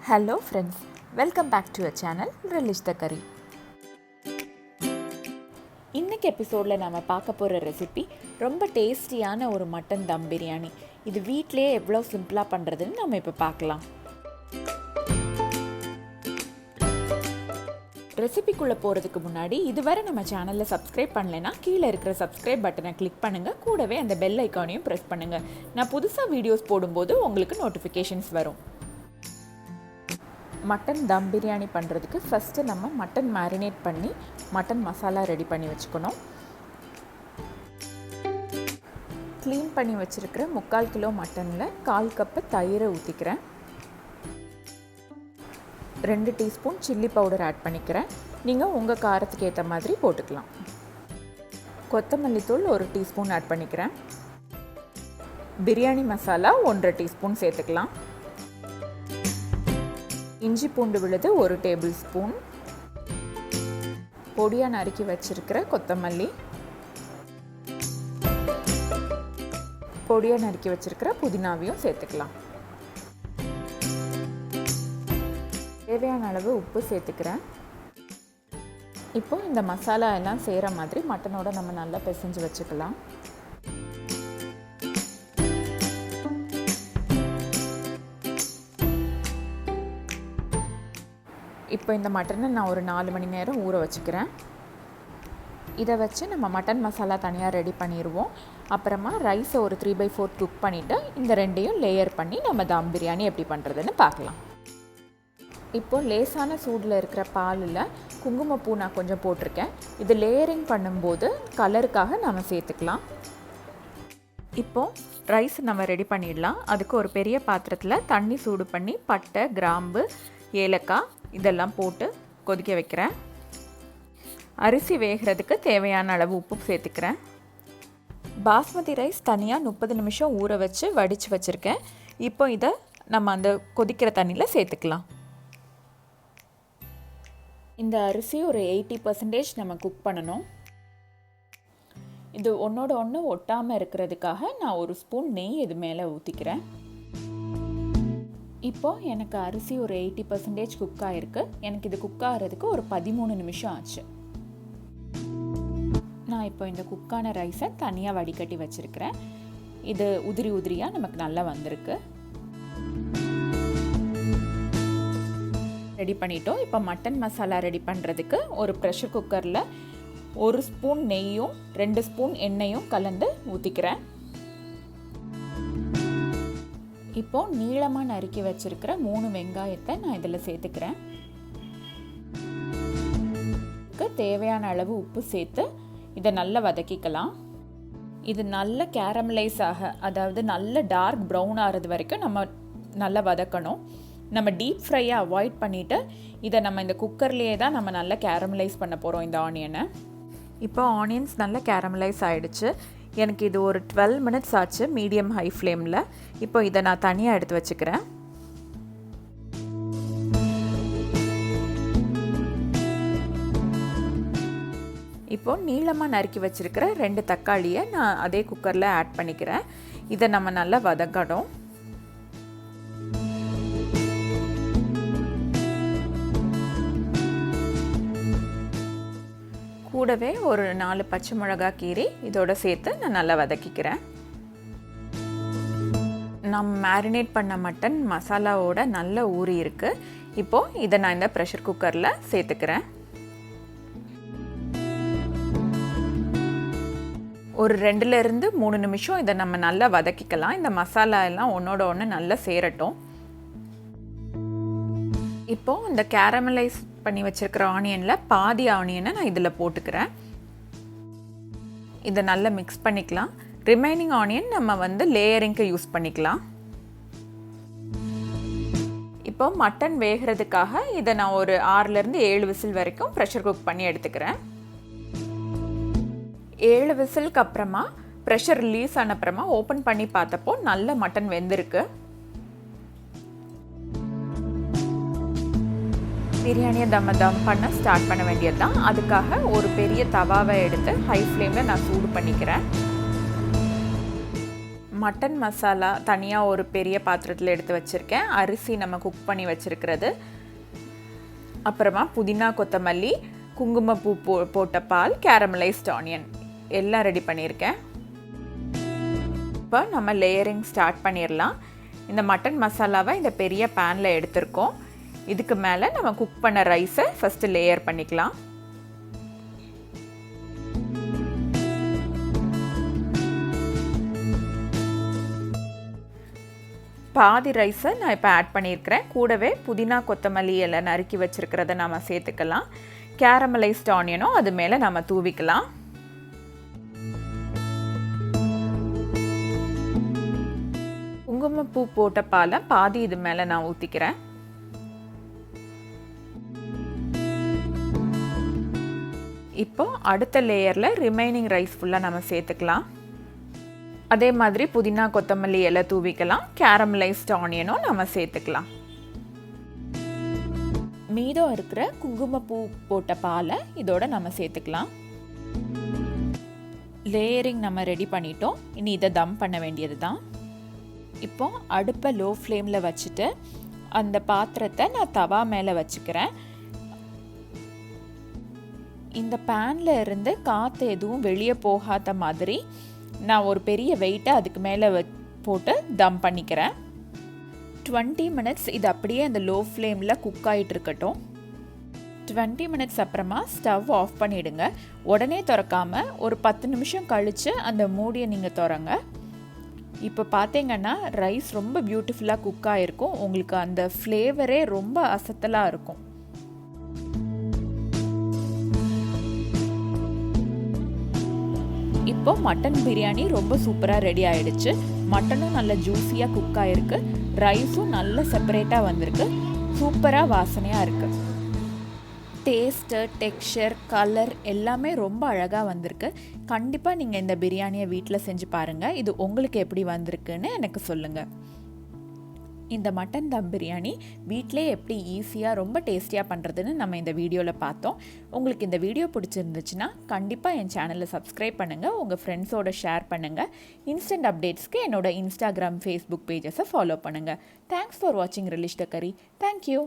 Hello friends, welcome back to our channel RelishTheCurry. இன்னைக்கு எபிசோடில் நாம் பார்க்க போகிற ரெசிபி ரொம்ப டேஸ்டியான ஒரு மட்டன் தம் பிரியாணி. இது வீட்டிலே எவ்வளோ சிம்பிளாக பண்ணுறதுன்னு நம்ம இப்போ பார்க்கலாம். ரெசிபிக்குள்ளே போகிறதுக்கு முன்னாடி இதுவரை நம்ம சேனலில் சப்ஸ்கிரைப் பண்ணலைன்னா கீழே இருக்கிற சப்ஸ்கிரைப் பட்டனை கிளிக் பண்ணுங்கள். கூடவே அந்த பெல் ஐக்கானையும் ப்ரெஸ் பண்ணுங்கள். நான் புதுசாக வீடியோஸ் போடும்போது உங்களுக்கு நோட்டிஃபிகேஷன்ஸ் வரும். மட்டன் தம் பிரியாணி பண்ணுறதுக்கு ஃபஸ்ட்டு நம்ம மட்டன் மேரினேட் பண்ணி மட்டன் மசாலா ரெடி பண்ணி வச்சுக்கணும். க்ளீன் பண்ணி வச்சுருக்கிற 3/4 கிலோ மட்டனில் 1/4 கப்பு தயிரை ஊற்றிக்கிறேன். 2 டீஸ்பூன் சில்லி பவுடர் ஆட் பண்ணிக்கிறேன். நீங்கள் உங்கள் காரத்துக்கு ஏற்ற மாதிரி போட்டுக்கலாம். கொத்தமல்லி தூள் 1 டீஸ்பூன் ஆட் பண்ணிக்கிறேன். பிரியாணி மசாலா 1.5 டீஸ்பூன் சேர்த்துக்கலாம். இஞ்சி பூண்டு விழுது 1 டேபிள் ஸ்பூன். பொடியாக நறுக்கி வச்சிருக்கிற கொத்தமல்லி, பொடியாக நறுக்கி வச்சிருக்கிற புதினாவையும் சேர்த்துக்கலாம். தேவையான அளவு உப்பு சேர்த்துக்கிறேன். இப்போ இந்த மசாலா எல்லாம் சேர மாதிரி மட்டனோட நம்ம நல்லா பிசைஞ்சு வச்சுக்கலாம். இப்போ இந்த மட்டனை நான் ஒரு 4 மணி நேரம் ஊற வச்சுக்கிறேன். இதை வச்சு நம்ம மட்டன் மசாலா தனியாக ரெடி பண்ணிடுவோம். அப்புறமா ரைஸை ஒரு 3/4 குக் பண்ணிவிட்டு இந்த ரெண்டையும் லேயர் பண்ணி நம்ம தம் பிரியாணி எப்படி பண்ணுறதுன்னு பார்க்கலாம். இப்போது லேசான சூடில் இருக்கிற பாலில் குங்குமப்பூ நான் கொஞ்சம் போட்டிருக்கேன். இது லேயரிங் பண்ணும்போது கலருக்காக நம்ம சேர்த்துக்கலாம். இப்போது ரைஸ் நம்ம ரெடி பண்ணிடலாம். அதுக்கு ஒரு பெரிய பாத்திரத்தில் தண்ணி சூடு பண்ணி பட்டை, கிராம்பு, ஏலக்காய் இதெல்லாம் போட்டு கொதிக்க வைக்கிறேன். அரிசி வேகிறதுக்கு தேவையான அளவு உப்பு சேர்த்துக்கிறேன். பாஸ்மதி ரைஸ் தனியாக 30 நிமிஷம் ஊற வச்சு வடித்து வச்சுருக்கேன். இப்போ இதை நம்ம அந்த கொதிக்கிற தண்ணியில் சேர்த்துக்கலாம். இந்த அரிசி ஒரு 80% நம்ம குக் பண்ணணும். இது ஒன்றோட ஒன்று ஒட்டாமல் இருக்கிறதுக்காக நான் 1 ஸ்பூன் நெய் இது மேலே ஊற்றிக்கிறேன். இப்போது எனக்கு அரிசி ஒரு 80% குக் ஆகிருக்கு. எனக்கு இது குக் ஆகிறதுக்கு ஒரு 13 நிமிஷம் ஆச்சு. நான் இப்போ இந்த குக்கான ரைஸை தனியாக வடிகட்டி வச்சுருக்கிறேன். இது உதிரி உதிரியாக நமக்கு நல்லா வந்திருக்கு. ரெடி பண்ணிட்டோம். இப்போ மட்டன் மசாலா ரெடி பண்ணுறதுக்கு ஒரு ப்ரெஷர் குக்கரில் 1 ஸ்பூன் நெய்யும் 2 ஸ்பூன் எண்ணெயும் கலந்து ஊற்றிக்கிறேன். இப்போது நீளமாக நறுக்கி வச்சுருக்கிற 3 வெங்காயத்தை நான் இதில் சேர்த்துக்கிறேன். தேவையான அளவு உப்பு சேர்த்து இதை நல்லா வதக்கிக்கலாம். இது நல்ல கேரமலைஸ் அதாவது நல்ல டார்க் ப்ரௌன் ஆகிறது வரைக்கும் நம்ம நல்லா வதக்கணும். நம்ம டீப் ஃப்ரையை அவாய்ட் பண்ணிவிட்டு இதை நம்ம இந்த குக்கர்லேயே தான் நம்ம நல்லா கேரமலைஸ் பண்ண போகிறோம் இந்த ஆனியனை. இப்போ ஆனியன்ஸ் நல்லா கேரமலைஸ் ஆகிடுச்சு. எனக்கு இது ஒரு 12 மினிட்ஸ் ஆச்சு மீடியம் ஹை ஃப்ளேமில். இப்போ இதை நான் தனியாக எடுத்து வச்சுக்கிறேன். இப்போ நீளமாக நறுக்கி வச்சுருக்கிற 2 தக்காளியை நான் அதே குக்கரில் ஆட் பண்ணிக்கிறேன். இதை நம்ம நல்லா வதக்கணும். கூடவே ஒரு 4 பச்சை மிளகாய் கீரி இதோட சேர்த்து நான் நல்லா வதக்கிக்கிறேன். நம்ம மேரினேட் பண்ண மட்டன் மசாலாவோட நல்ல ஊறி இருக்குது. இப்போது இதை நான் இந்த ப்ரெஷர் குக்கரில் சேர்த்துக்கிறேன். ஒரு 2லேருந்து 3 நிமிஷம் இதை நம்ம நல்லா வதக்கிக்கலாம். இந்த மசாலா எல்லாம் ஒன்றோட ஒன்று நல்லா சேரட்டும். இப்போது இந்த கேரமலைஸ் பண்ணி வச்சுருக்கிற ஆனியனில் பாதி ஆனியனை நான் இதில் போட்டுக்கிறேன். இதை நல்லா மிக்ஸ் பண்ணிக்கலாம். ரிமைனிங் ஆனியன் நம்ம லேயரிங்க்கு யூஸ் பண்ணிக்கலாம். இப்போ மட்டன் வேகிறதுக்காக இதை நான் ஒரு 6லேருந்து 7 விசில் வரைக்கும் ப்ரெஷர் குக் பண்ணி எடுத்துக்கிறேன். 7 விசிலுக்கு அப்புறமா ப்ரெஷர் ரிலீஸ் ஆன அப்புறமா ஓப்பன் பண்ணி பார்த்தப்போ நல்ல மட்டன் வெந்திருக்கு. பிரியாணியை தம் பண்ண ஸ்டார்ட் பண்ண வேண்டியது தான். அதுக்காக ஒரு பெரிய தவாவை எடுத்து ஹை ஃப்ளேமில் நான் சூடு பண்ணிக்கிறேன். மட்டன் மசாலா தனியாக ஒரு பெரிய பாத்திரத்தில் எடுத்து வச்சுருக்கேன். அரிசி நம்ம குக் பண்ணி வச்சுருக்கிறது, அப்புறமா புதினா, கொத்தமல்லி, குங்குமப்பூ போட்ட பால், கேரமலைஸ்ட் ஆனியன் எல்லாம் ரெடி பண்ணியிருக்கேன். இப்போ நம்ம லேயரிங் ஸ்டார்ட் பண்ணிடலாம். இந்த மட்டன் மசாலாவை இந்த பெரிய பேனில் எடுத்திருக்கோம். இதுக்கு மேலே நம்ம குக் பண்ண ரைஸை ஃபஸ்ட்டு லேயர் பண்ணிக்கலாம். பாதி ரைஸை நான் இப்போ ஆட் பண்ணியிருக்கிறேன். கூடவே புதினா, கொத்தமல்லி எல்லாம் நறுக்கி வச்சுருக்கிறத நம்ம சேர்த்துக்கலாம். கேரமலைஸ்ட் ஆனியனும் அது மேலே நம்ம தூவிக்கலாம். குங்குமப்பூ போட்ட பாலை பாதி இது மேலே நான் ஊற்றிக்கிறேன். இப்போ அடுத்த லேயரில் ரிமைனிங் ரைஸ் ஃபுல்லாக நம்ம சேர்த்துக்கலாம். அதே மாதிரி புதினா, கொத்தமல்லி எல்லாம் தூவிக்கலாம். கேரமலைஸ்ட் ஆனியனும் நம்ம சேர்த்துக்கலாம். மீதம் இருக்கிற குங்குமப்பூ போட்ட பாலை இதோட நம்ம சேர்த்துக்கலாம். லேயரிங் நம்ம ரெடி பண்ணிட்டோம். இனி இதை தம் பண்ண வேண்டியது தான். இப்போ அடுப்பை லோ ஃப்ளேமில் வச்சுட்டு அந்த பாத்திரத்தை நான் தவா மேலே வச்சுக்கிறேன். இந்த பேனில் இருந்து காற்று எதுவும் வெளியே போகாத மாதிரி நான் ஒரு பெரிய வெயிட்டை அதுக்கு மேலே போட்டு தம் பண்ணிக்கிறேன். 20 மினிட்ஸ் இது அப்படியே அந்த லோ ஃப்ளேமில் குக் ஆகிட்டு இருக்கட்டும். 20 மினிட்ஸ் அப்புறமா ஸ்டவ் ஆஃப் பண்ணிவிடுங்க. உடனே திறக்காமல் ஒரு 10 நிமிஷம் கழித்து அந்த மூடியை நீங்கள் திறங்க. இப்போ பார்த்தீங்கன்னா ரைஸ் ரொம்ப பியூட்டிஃபுல்லாக குக் ஆகிருக்கும். உங்களுக்கு அந்த ஃப்ளேவரே ரொம்ப அசத்தலாக இருக்கும். இப்போ மட்டன் பிரியாணி ரொம்ப சூப்பராக ரெடி ஆகிடுச்சு. மட்டனும் நல்ல ஜூஸியாக குக் ஆகிருக்கு. ரைஸும் நல்ல செப்பரேட்டாக வந்திருக்கு. சூப்பராக வாசனையாக இருக்குது. டேஸ்ட்டு, டெக்ஸ்சர், கலர் எல்லாமே ரொம்ப அழகாக வந்திருக்கு. கண்டிப்பாக நீங்கள் இந்த பிரியாணியை வீட்டில் செஞ்சு பாருங்கள். இது உங்களுக்கு எப்படி வந்திருக்குன்னு எனக்கு சொல்லுங்கள். இந்த மட்டன் தம் பிரியாணி வீட்டிலே எப்படி ஈஸியாக ரொம்ப டேஸ்டியாக பண்ணுறதுன்னு நம்ம இந்த வீடியோவில் பார்த்தோம். உங்களுக்கு இந்த வீடியோ பிடிச்சிருந்துச்சுன்னா கண்டிப்பாக என் சேனலை சப்ஸ்கிரைப் பண்ணுங்கள். உங்கள் ஃப்ரெண்ட்ஸோட ஷேர் பண்ணுங்கள். இன்ஸ்டன்ட் அப்டேட்ஸ்க்கு என்னோட இன்ஸ்டாகிராம், ஃபேஸ்புக் பேஜஸை ஃபாலோ பண்ணுங்கள். தேங்க்ஸ் ஃபார் வாட்சிங் ரெலிஷ் த கரி. தேங்க்யூ.